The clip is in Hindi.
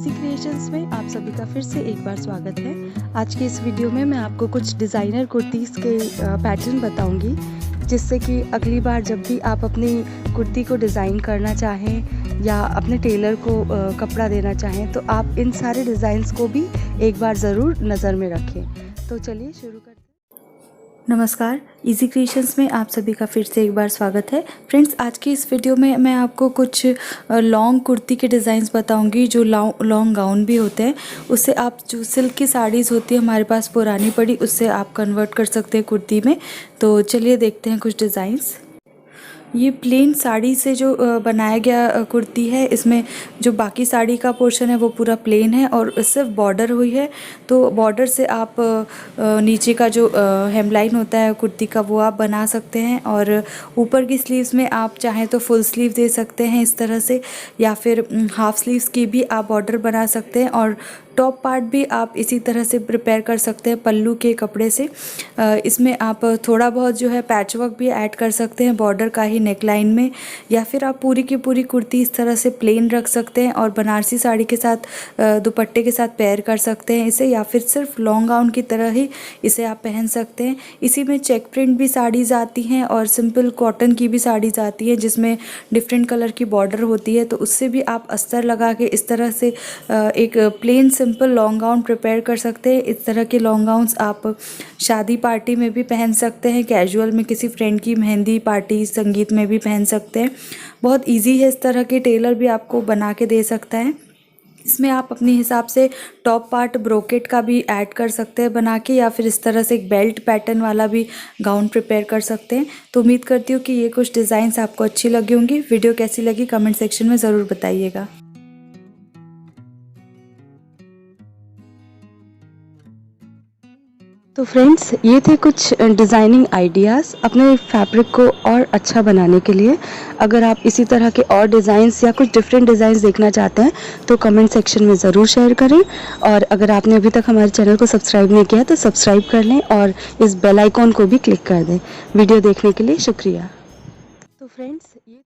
इजी क्रिएशंस में आप सभी का फिर से एक बार स्वागत है। आज के इस वीडियो में मैं आपको कुछ डिज़ाइनर कुर्तीज़ के पैटर्न बताऊंगी, जिससे कि अगली बार जब भी आप अपनी कुर्ती को डिज़ाइन करना चाहें या अपने टेलर को कपड़ा देना चाहें तो आप इन सारे डिज़ाइंस को भी एक बार ज़रूर नज़र में रखें। तो चलिए शुरू करते हैं। नमस्कार, इजी क्रिएशंस में आप सभी का फिर से एक बार स्वागत है। फ्रेंड्स, आज की इस वीडियो में मैं आपको कुछ लॉन्ग कुर्ती के डिज़ाइंस बताऊंगी जो लॉन्ग गाउन भी होते हैं। उससे आप जो सिल्क की साड़ीज़ होती है हमारे पास पुरानी पड़ी, उससे आप कन्वर्ट कर सकते हैं कुर्ती में। तो चलिए देखते हैं कुछ डिज़ाइंस। ये प्लेन साड़ी से जो बनाया गया कुर्ती है, इसमें जो बाकी साड़ी का पोर्शन है वो पूरा प्लेन है और सिर्फ बॉर्डर हुई है। तो बॉर्डर से आप नीचे का जो हेमलाइन होता है कुर्ती का वो आप बना सकते हैं, और ऊपर की स्लीव्स में आप चाहें तो फुल स्लीव दे सकते हैं इस तरह से, या फिर हाफ स्लीव्स की भी आप बॉर्डर बना सकते हैं। और टॉप पार्ट भी आप इसी तरह से प्रिपेयर कर सकते हैं पल्लू के कपड़े से। इसमें आप थोड़ा बहुत जो है पैचवर्क भी ऐड कर सकते हैं बॉर्डर का ही नेकलाइन में, या फिर आप पूरी की पूरी कुर्ती इस तरह से प्लेन रख सकते हैं और बनारसी साड़ी के साथ दुपट्टे के साथ पेयर कर सकते हैं इसे, या फिर सिर्फ लॉन्ग गाउन की तरह ही इसे आप पहन सकते हैं। इसी में चेक प्रिंट भी साड़ीज़ आती हैं और सिंपल कॉटन की भी साड़ीज़ आती हैं जिसमें डिफरेंट कलर की बॉर्डर होती है। तो उससे भी आप अस्तर लगा के इस तरह से एक plain simple long gown prepare कर सकते हैं। इस तरह के लॉन्ग गाउन्स आप शादी पार्टी में भी पहन सकते हैं, कैजुअल में किसी फ्रेंड की मेहंदी पार्टी संगीत में भी पहन सकते हैं। बहुत इजी है, इस तरह के टेलर भी आपको बना के दे सकता है। इसमें आप अपने हिसाब से टॉप पार्ट ब्रोकेट का भी ऐड कर सकते हैं बना के, या फिर इस तरह से एक बेल्ट पैटर्न वाला भी गाउन प्रिपेयर कर सकते हैं। तो उम्मीद करती हूँ कि ये कुछ डिज़ाइंस आपको अच्छी लगी होंगी। वीडियो कैसी लगी कमेंट सेक्शन में ज़रूर बताइएगा। तो फ्रेंड्स, ये थे कुछ डिज़ाइनिंग आइडियाज़ अपने फैब्रिक को और अच्छा बनाने के लिए। अगर आप इसी तरह के और डिज़ाइंस या कुछ डिफरेंट डिज़ाइंस देखना चाहते हैं तो कमेंट सेक्शन में ज़रूर शेयर करें, और अगर आपने अभी तक हमारे चैनल को सब्सक्राइब नहीं किया तो सब्सक्राइब कर लें और इस बेल आइकॉन को भी क्लिक कर दें। वीडियो देखने के लिए शुक्रिया। तो फ्रेंड्स,